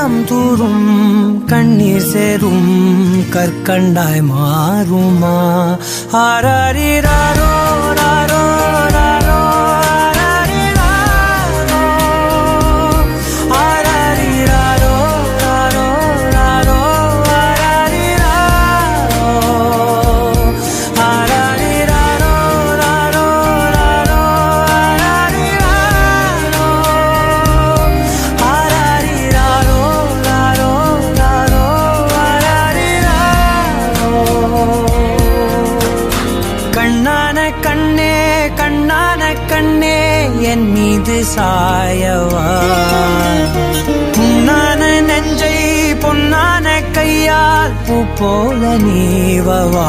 கங்கம் தூரும் கண்ணீர் சேரும் கற்கண்டாய் மாறுமா ஆராரிராரோ ராரோ ராரோ ஆராரிராரோ ராரோ ராரோ ஆராரிராரோ ராரோ ராரோ ஆராரிராரோ ராரோ ராரோ கண்ணான கண்ணே கண்ணான கண்ணே என் மீது சாயவா புண்ணான நெஞ்சை பொன்னான கையால் பூ போல நீவவா